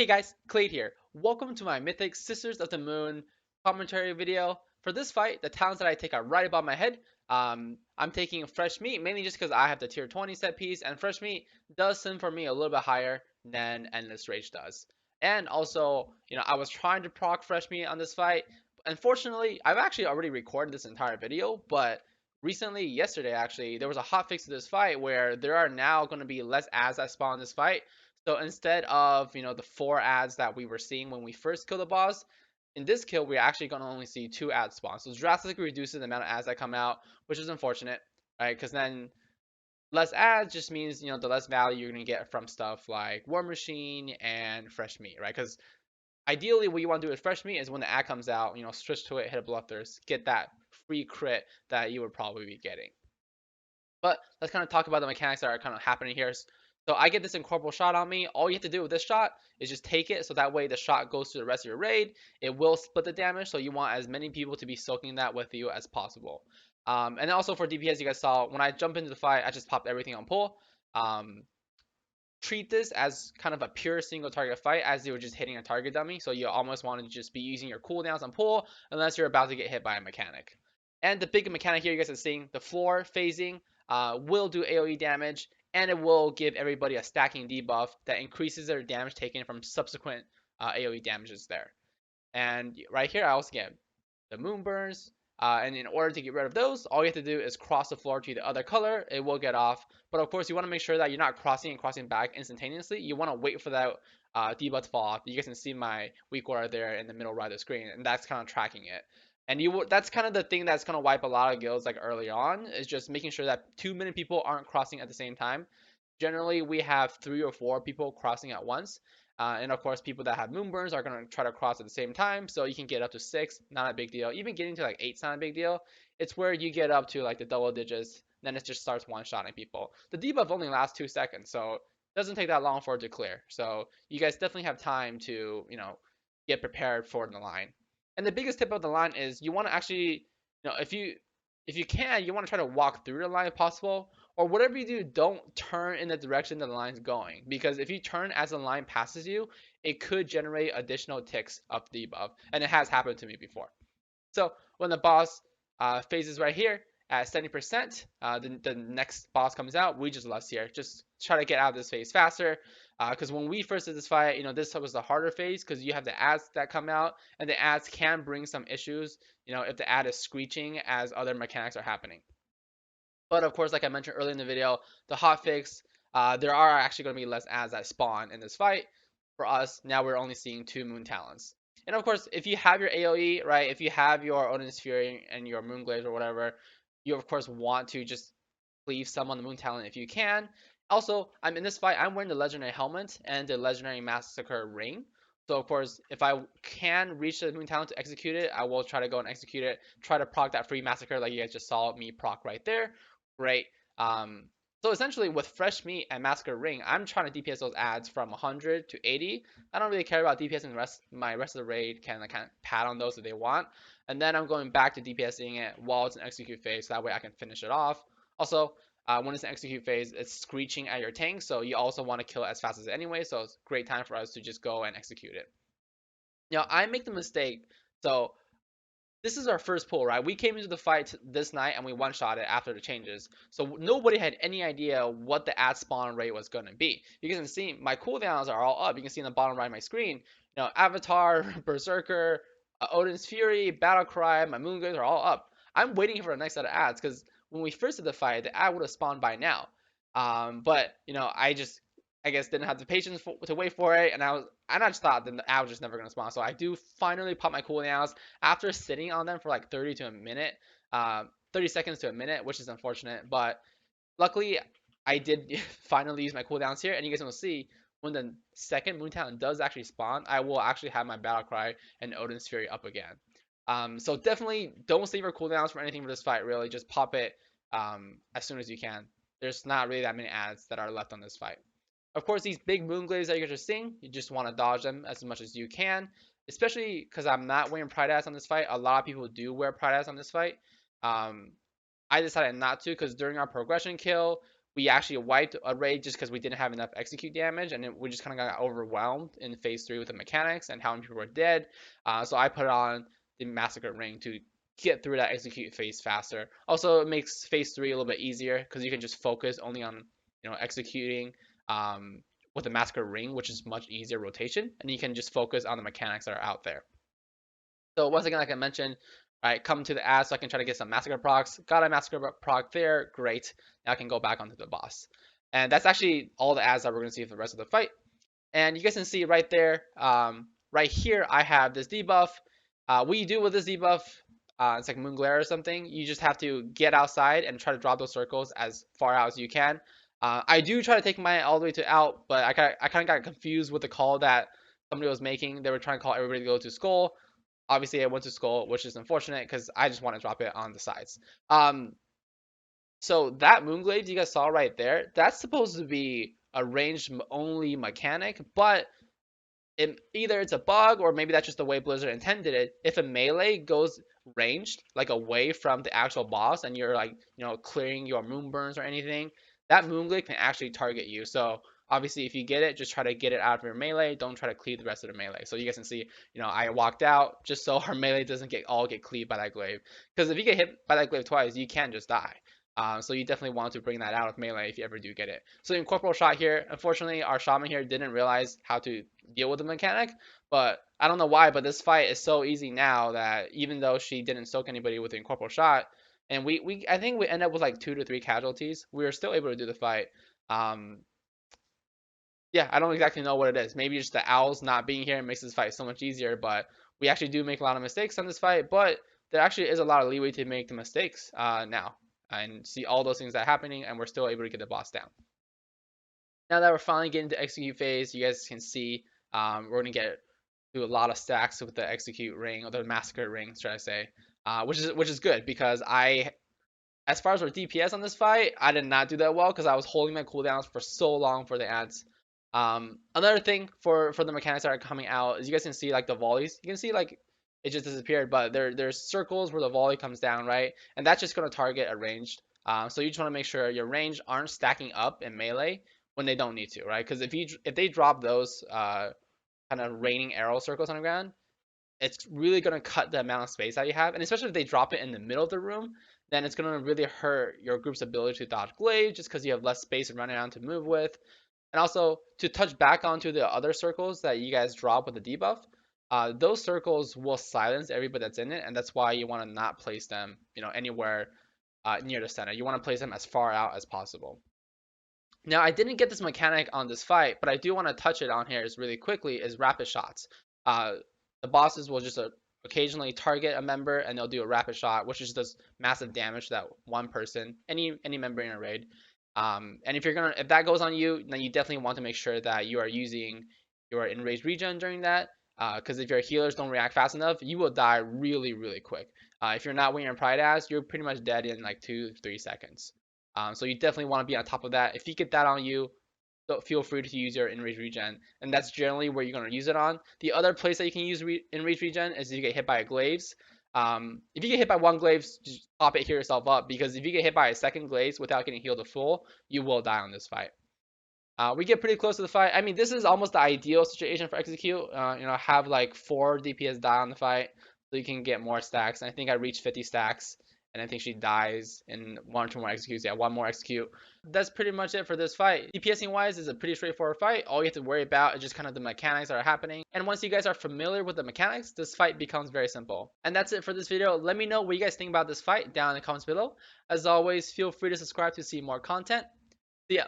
Hey guys, Kelade here. Welcome to my Mythic Sisters of the Moon commentary video. For this fight, the talents that I take are right above my head. I'm taking Fresh Meat mainly just because I have the tier 20 set piece, and Fresh Meat does sim for me a little bit higher than Endless Rage does. And also, I was trying to proc Fresh Meat on this fight. Unfortunately, I've actually already recorded this entire video, but recently, yesterday actually, there was a hot fix to this fight where there are now going to be less ads that spawn in this fight. So instead of, the 4 ads that we were seeing when we first killed the boss, in this kill, we're actually going to only see 2 ads spawn. So it drastically reduces the amount of ads that come out, which is unfortunate, right? Because then less ads just means, the less value you're going to get from stuff like War Machine and Fresh Meat, right? Because ideally, what you want to do with Fresh Meat is when the ad comes out, switch to it, hit a Bloodthirst, get that free crit that you would probably be getting. But let's kind of talk about the mechanics that are kind of happening here. So I get this incorporeal shot on me. All you have to do with this shot is just take it, so that way the shot goes to the rest of your raid. It will split the damage, so you want as many people to be soaking that with you as possible. And also for DPS, you guys saw, when I jump into the fight, I just popped everything on pull. Treat this as kind of a pure single target fight, as you were just hitting a target dummy. So you almost want to just be using your cooldowns on pull, unless you're about to get hit by a mechanic. And the big mechanic here you guys are seeing, the floor phasing, will do AoE damage, and it will give everybody a stacking debuff that increases their damage taken from subsequent AoE damages there. And right here, I also get the Moonburns. And in order to get rid of those, all you have to do is cross the floor to the other color. It will get off. But of course, you want to make sure that you're not crossing and crossing back instantaneously. You want to wait for that debuff to fall off. You guys can see my weak order there in the middle right of the screen, and that's kind of tracking it. And that's kind of the thing that's going to wipe a lot of guilds like early on, is just making sure that too many people aren't crossing at the same time. Generally, we have 3 or 4 people crossing at once. And of course, people that have moonburns are going to try to cross at the same time. So you can get up to 6, not a big deal. Even getting to like 8's not a big deal. It's where you get up to like the double digits, then it just starts one-shotting people. The debuff only lasts 2 seconds, so it doesn't take that long for it to clear. So you guys definitely have time to, get prepared for the line. And the biggest tip of the line is you want to actually, if you can, you want to try to walk through the line if possible, or whatever you do, don't turn in the direction the line's going. Because if you turn as the line passes you, it could generate additional ticks of debuff. And it has happened to me before. So when the boss phases right here at 70%, the next boss comes out, we just lust here. Just try to get out of this phase faster. Because when we first did this fight, this was the harder phase because you have the ads that come out, and the ads can bring some issues, if the ad is screeching as other mechanics are happening. But of course, like I mentioned earlier in the video, the hotfix, there are actually going to be less ads that spawn in this fight. For us, now we're only seeing 2 Moon Talons. And of course, if you have your AoE, right, if you have your Odin's Fury and your Moonglaze or whatever, you of course want to just leave some on the Moon Talon if you can. Also, I'm in this fight, I'm wearing the Legendary Helmet and the Legendary Massacre Ring. So of course, if I can reach the Moon Talon to execute it, I will try to go and execute it. Try to proc that free Massacre like you guys just saw me proc right there. Great. So essentially with Fresh Meat and Massacre Ring, I'm trying to DPS those ads from 100 to 80. I don't really care about DPSing my rest of the raid can kind of pat on those if they want. And then I'm going back to DPSing it while it's in execute phase, so that way I can finish it off. Also, when it's in execute phase, it's screeching at your tank, so you also want to kill it as fast as it anyway, so it's a great time for us to just go and execute it. Now, I make the mistake, so this is our first pull, right? We came into the fight this night and we one-shot it after the changes. So nobody had any idea what the ad spawn rate was going to be. You can see my cooldowns are all up. You can see in the bottom right of my screen, Avatar, Berserker, Odin's Fury, Battlecry, my Moonglaze are all up. I'm waiting for the next set of ads because when we first did the fight, the ad would have spawned by now. But I guess didn't have the patience to wait for it, and I just thought that the ad was just never gonna spawn. So I do finally pop my cooldowns after sitting on them for like 30 to a minute, 30 seconds to a minute, which is unfortunate. But luckily, I did finally use my cooldowns here, and you guys will see when the second Moon Talon does actually spawn, I will actually have my Battle Cry and Odin's Fury up again. So definitely don't save your cooldowns for anything for this fight. Really, just pop it as soon as you can. There's not really that many ads that are left on this fight. Of course, these big Moonglaze that you're just seeing, you just want to dodge them as much as you can, especially because I'm not wearing Pride Ads on this fight. A lot of people do wear Pride Ads on this fight. I decided not to because during our progression kill, we actually wiped a raid just because we didn't have enough execute damage, and we just kind of got overwhelmed in phase 3 with the mechanics and how many people were dead. So I put on the Massacre Ring to get through that execute phase faster. Also, it makes phase 3 a little bit easier because you can just focus only on executing with the Massacre Ring, which is much easier rotation, and you can just focus on the mechanics that are out there. So once again, like I mentioned, all right, come to the ad so I can try to get some Massacre procs. Got a Massacre proc there, great. Now I can go back onto the boss. And that's actually all the ads that we're going to see for the rest of the fight. And you guys can see right there, right here, I have this debuff. What you do with this debuff, it's like Moon Glare or something. You just have to get outside and try to drop those circles as far out as you can. I do try to take mine all the way to out, but I kind of got confused with the call that somebody was making. They were trying to call everybody to go to Skull. Obviously, I went to Skull, which is unfortunate because I just want to drop it on the sides. So that Moonglade you guys saw right there, that's supposed to be a ranged only mechanic, but either it's a bug or maybe that's just the way Blizzard intended it. If a melee goes ranged, like away from the actual boss, and you're like, clearing your moonburns or anything, that Moonglade can actually target you. So obviously, if you get it, just try to get it out of your melee. Don't try to cleave the rest of the melee. So you guys can see, I walked out just so our melee doesn't get cleaved by that glaive. Because if you get hit by that glaive twice, you can just die. So you definitely want to bring that out of melee if you ever do get it. So in Corporal Shot here, unfortunately, our Shaman here didn't realize how to deal with the mechanic. But I don't know why, but this fight is so easy now that even though she didn't soak anybody with the Incorporeal Shot, and I think we end up with like 2 to 3 casualties, we were still able to do the fight. Yeah, I don't exactly know what it is. Maybe just the owls not being here makes this fight so much easier, but we actually do make a lot of mistakes on this fight, but there actually is a lot of leeway to make the mistakes now and see all those things that are happening, and we're still able to get the boss down. Now that we're finally getting to execute phase, you guys can see we're going to get to a lot of stacks with the execute ring, or the Massacre ring, should I say, which is good because as far as our DPS on this fight, I did not do that well because I was holding my cooldowns for so long for the ads. Another thing for the mechanics that are coming out is you guys can see like the volleys. You can see like it just disappeared, but there's circles where the volley comes down, right? And that's just going to target a ranged. So you just want to make sure your range aren't stacking up in melee when they don't need to, right? Because if they drop those kind of raining arrow circles on the ground, it's really going to cut the amount of space that you have. And especially if they drop it in the middle of the room, then it's going to really hurt your group's ability to dodge glaive just because you have less space to run around to move with. And also, to touch back onto the other circles that you guys drop with the debuff, those circles will silence everybody that's in it, and that's why you want to not place them, anywhere near the center. You want to place them as far out as possible. Now, I didn't get this mechanic on this fight, but I do want to touch it on here really quickly, is rapid shots. The bosses will just occasionally target a member, and they'll do a rapid shot, which just does massive damage to that one person, any member in a raid. And if that goes on you, then you definitely want to make sure that you are using your enraged regen during that. Because if your healers don't react fast enough, you will die really, really quick. If you're not wearing Pride Ass, you're pretty much dead in like 2-3 seconds. So you definitely want to be on top of that. If you get that on you, feel free to use your enraged regen, and that's generally where you're going to use it on. The other place that you can use enraged regen is if you get hit by a glaives. If you get hit by one glaives, just pop it, heal yourself up, because if you get hit by a second glaives without getting healed to full, you will die on this fight. We get pretty close to the fight. I mean, this is almost the ideal situation for execute. Have like 4 DPS die on the fight so you can get more stacks. And I think I reached 50 stacks, and I think she dies in 1 or 2 more executes. Yeah, 1 more execute. That's pretty much it for this fight. DPSing wise is a pretty straightforward fight. All you have to worry about is just kind of the mechanics that are happening. And once you guys are familiar with the mechanics, this fight becomes very simple. And that's it for this video. Let me know what you guys think about this fight down in the comments below. As always, feel free to subscribe to see more content. See ya.